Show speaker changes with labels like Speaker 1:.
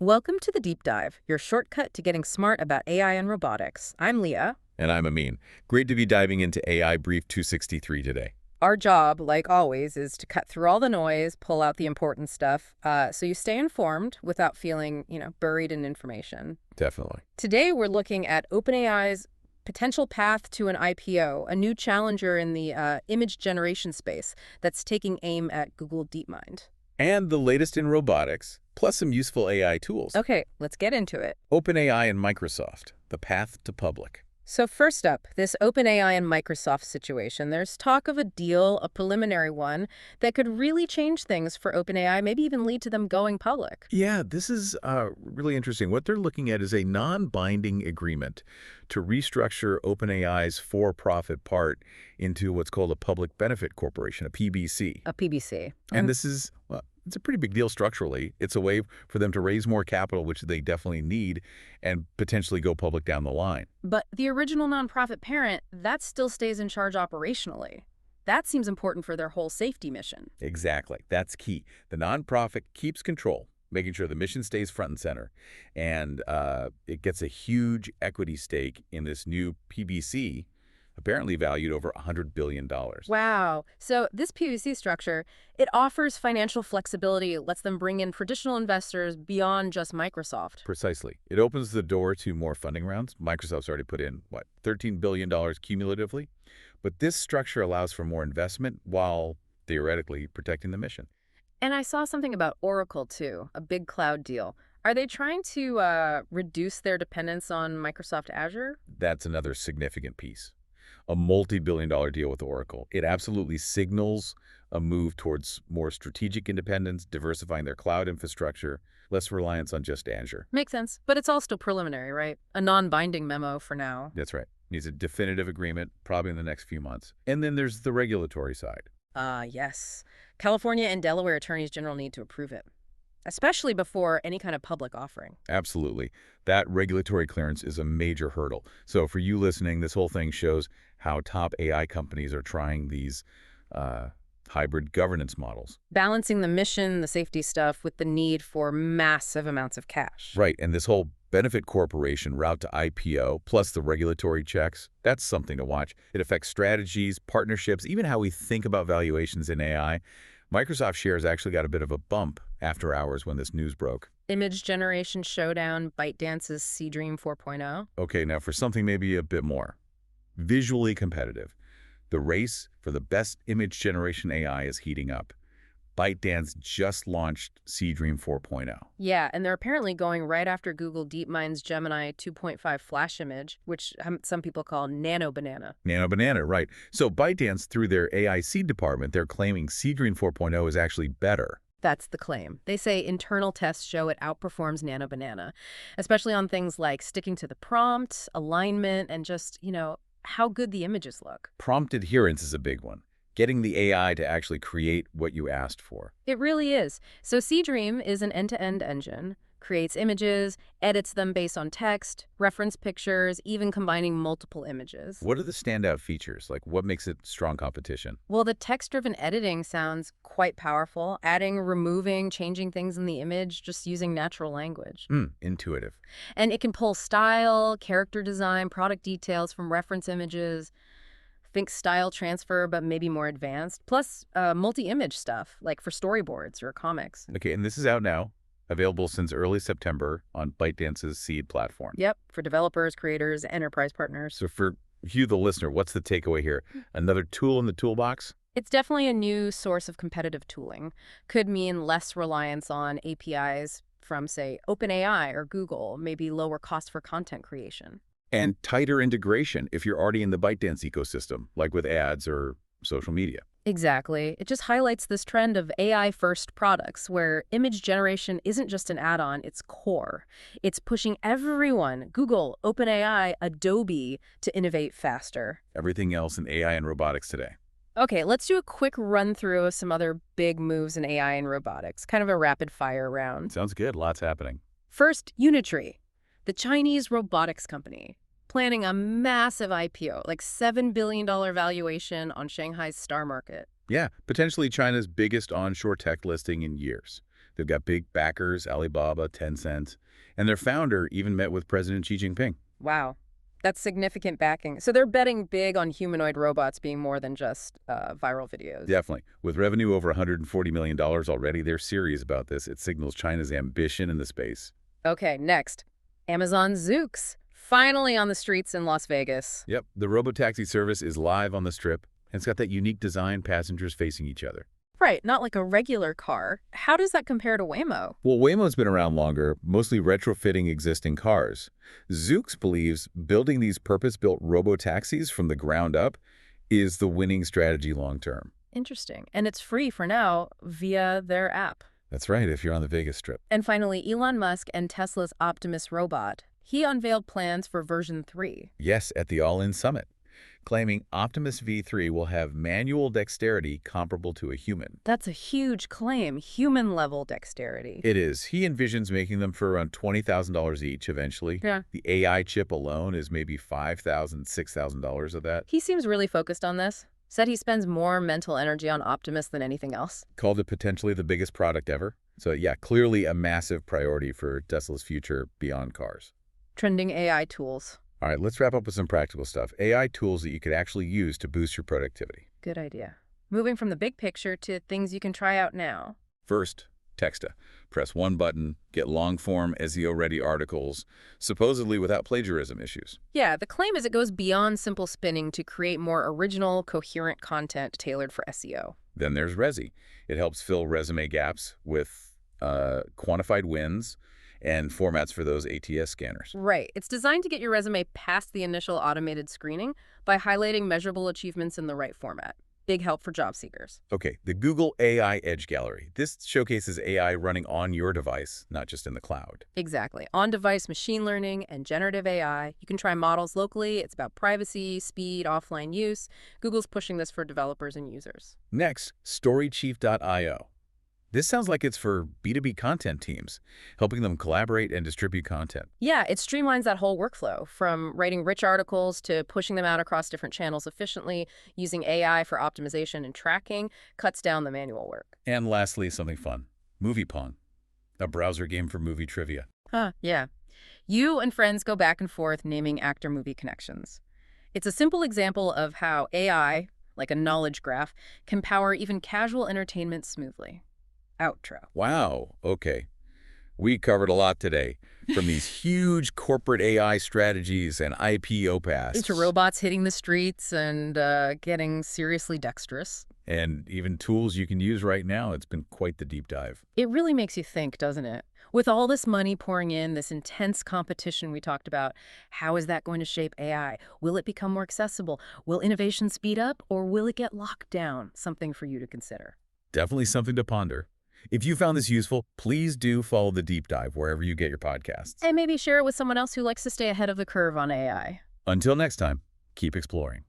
Speaker 1: Welcome to the Deep Dive, your shortcut to getting smart about AI and robotics. I'm Leah.
Speaker 2: And I'm Amin. Great to be diving into AI Brief 263 today.
Speaker 1: Our job, like always, is to cut through all the noise, pull out the important stuff, so you stay informed without feeling, buried in information.
Speaker 2: Definitely.
Speaker 1: Today, we're looking at OpenAI's potential path to an IPO, a new challenger in the image generation space that's taking aim at Google DeepMind.
Speaker 2: And the latest in robotics, plus some useful AI tools.
Speaker 1: Okay, let's get into it.
Speaker 2: OpenAI and Microsoft, the path to public.
Speaker 1: So first up, this OpenAI and Microsoft situation. There's talk of a deal, a preliminary one, that could really change things for OpenAI, maybe even lead to them going public.
Speaker 2: Yeah, this is really interesting. What they're looking at is a non-binding agreement to restructure OpenAI's for-profit part into what's called a public benefit corporation, a PBC.
Speaker 1: A PBC.
Speaker 2: And this is, well, it's a pretty big deal structurally. It's a way for them to raise more capital, which they definitely need, and potentially go public down the line.
Speaker 1: But the original nonprofit parent, that still stays in charge operationally. That seems important for their whole safety mission.
Speaker 2: Exactly. That's key. The nonprofit keeps control, making sure the mission stays front and center. And it gets a huge equity stake in this new PBC, apparently valued over $100 billion.
Speaker 1: Wow. So this PBC structure, it offers financial flexibility, lets them bring in traditional investors beyond just Microsoft.
Speaker 2: Precisely. It opens the door to more funding rounds. Microsoft's already put in, what, $13 billion cumulatively? But this structure allows for more investment while theoretically protecting the mission.
Speaker 1: And I saw something about Oracle, too, a big cloud deal. Are they trying to reduce their dependence on Microsoft Azure?
Speaker 2: That's another significant piece. A multi-billion-dollar deal with Oracle. It absolutely signals a move towards more strategic independence, diversifying their cloud infrastructure, less reliance on just Azure.
Speaker 1: Makes sense. But it's all still preliminary, right? A non-binding memo for now.
Speaker 2: That's right. Needs a definitive agreement, probably in the next few months. And then there's the regulatory side.
Speaker 1: Yes. California and Delaware attorneys general need to approve it, especially before any kind of public offering.
Speaker 2: Absolutely. That regulatory clearance is a major hurdle. So for you listening, this whole thing shows how top AI companies are trying these hybrid governance models.
Speaker 1: Balancing the mission, the safety stuff, with the need for massive amounts of cash.
Speaker 2: Right, and this whole benefit corporation route to IPO, plus the regulatory checks, that's something to watch. It affects strategies, partnerships, even how we think about valuations in AI. Microsoft shares actually got a bit of a bump after hours when this news broke.
Speaker 1: Image generation showdown, ByteDance's Seedream 4.0.
Speaker 2: Okay, now for something maybe a bit more visually competitive. The race for the best image generation AI is heating up. ByteDance just launched Seedream 4.0.
Speaker 1: Yeah, and they're apparently going right after Google DeepMind's Gemini 2.5 flash image, which some people call Nano Banana.
Speaker 2: Nano Banana, right. So ByteDance, through their AI seed department, they're claiming Seedream 4.0 is actually better.
Speaker 1: That's the claim. They say internal tests show it outperforms Nano Banana, especially on things like sticking to the prompt, alignment, and just, how good the images look.
Speaker 2: Prompt adherence is a big one. Getting the AI to actually create what you asked for.
Speaker 1: It really is. So Seedream is an end-to-end engine, creates images, edits them based on text, reference pictures, even combining multiple images.
Speaker 2: What are the standout features? Like, what makes it strong competition?
Speaker 1: Well, the text-driven editing sounds quite powerful, adding, removing, changing things in the image, just using natural language.
Speaker 2: Intuitive.
Speaker 1: And it can pull style, character design, product details from reference images. Think style transfer, but maybe more advanced. Plus, multi-image stuff, like for storyboards or comics.
Speaker 2: Okay, and this is out now. Available since early September on ByteDance's Seed platform.
Speaker 1: Yep, for developers, creators, enterprise partners.
Speaker 2: So for you, the listener, what's the takeaway here? Another tool in the toolbox?
Speaker 1: It's definitely a new source of competitive tooling. Could mean less reliance on APIs from, say, OpenAI or Google, maybe lower cost for content creation.
Speaker 2: And tighter integration if you're already in the ByteDance ecosystem, like with ads or social media.
Speaker 1: Exactly. It just highlights this trend of AI-first products where image generation isn't just an add-on, it's core. It's pushing everyone, Google, OpenAI, Adobe, to innovate faster.
Speaker 2: Everything else in AI and robotics today.
Speaker 1: Okay, let's do a quick run-through of some other big moves in AI and robotics, kind of a rapid-fire round.
Speaker 2: Sounds good. Lots happening.
Speaker 1: First, Unitree, the Chinese robotics company, planning a massive IPO, like $7 billion valuation on Shanghai's star market.
Speaker 2: Yeah, potentially China's biggest onshore tech listing in years. They've got big backers, Alibaba, Tencent, and their founder even met with President Xi Jinping.
Speaker 1: Wow. That's significant backing. So they're betting big on humanoid robots being more than just viral videos.
Speaker 2: Definitely. With revenue over $140 million already, they're serious about this. It signals China's ambition in the space.
Speaker 1: Okay, next. Amazon Zoox. Finally on the streets in Las Vegas.
Speaker 2: Yep, the Robotaxi service is live on the Strip, and it's got that unique design, passengers facing each other.
Speaker 1: Right, not like a regular car. How does that compare to Waymo?
Speaker 2: Well, Waymo's been around longer, mostly retrofitting existing cars. Zoox believes building these purpose-built robotaxis from the ground up is the winning strategy long-term.
Speaker 1: Interesting. And it's free for now via their app.
Speaker 2: That's right, if you're on the Vegas Strip.
Speaker 1: And finally, Elon Musk and Tesla's Optimus robot. He unveiled plans for version 3.
Speaker 2: Yes, at the All-In Summit, claiming Optimus V3 will have manual dexterity comparable to a human.
Speaker 1: That's a huge claim, human-level dexterity.
Speaker 2: It is. He envisions making them for around $20,000 each eventually.
Speaker 1: Yeah.
Speaker 2: The AI chip alone is maybe $5,000, $6,000 of that.
Speaker 1: He seems really focused on this. Said he spends more mental energy on Optimus than anything else.
Speaker 2: Called it potentially the biggest product ever. So yeah, clearly a massive priority for Tesla's future beyond cars.
Speaker 1: Trending AI tools.
Speaker 2: All right, let's wrap up with some practical stuff. AI tools that you could actually use to boost your productivity.
Speaker 1: Good idea. Moving from the big picture to things you can try out now.
Speaker 2: First, Texta. Press one button, get long-form, SEO-ready articles, supposedly without plagiarism issues.
Speaker 1: Yeah, the claim is it goes beyond simple spinning to create more original, coherent content tailored for SEO.
Speaker 2: Then there's Resi. It helps fill resume gaps with quantified wins and formats for those ATS scanners.
Speaker 1: Right. It's designed to get your resume past the initial automated screening by highlighting measurable achievements in the right format. Big help for job seekers.
Speaker 2: Okay, the Google AI Edge Gallery. This showcases AI running on your device, not just in the cloud.
Speaker 1: Exactly. On-device machine learning and generative AI. You can try models locally. It's about privacy, speed, offline use. Google's pushing this for developers and users.
Speaker 2: Next, StoryChief.io. This sounds like it's for B2B content teams, helping them collaborate and distribute content.
Speaker 1: Yeah, it streamlines that whole workflow, from writing rich articles to pushing them out across different channels efficiently, using AI for optimization and tracking, cuts down the manual work.
Speaker 2: And lastly, something fun. Movie Pong, a browser game for movie trivia.
Speaker 1: Yeah. You and friends go back and forth naming actor-movie connections. It's a simple example of how AI, like a knowledge graph, can power even casual entertainment smoothly. Outro.
Speaker 2: Wow, okay. We covered a lot today, from these huge corporate AI strategies and IPO paths.
Speaker 1: To robots hitting the streets and getting seriously dexterous.
Speaker 2: And even tools you can use right now. It's been quite the deep dive.
Speaker 1: It really makes you think, doesn't it? With all this money pouring in, this intense competition we talked about, how is that going to shape AI? Will it become more accessible? Will innovation speed up, or will it get locked down? Something for you to consider.
Speaker 2: Definitely something to ponder. If you found this useful, please do follow the deep dive wherever you get your podcasts.
Speaker 1: And maybe share it with someone else who likes to stay ahead of the curve on AI.
Speaker 2: Until next time, keep exploring.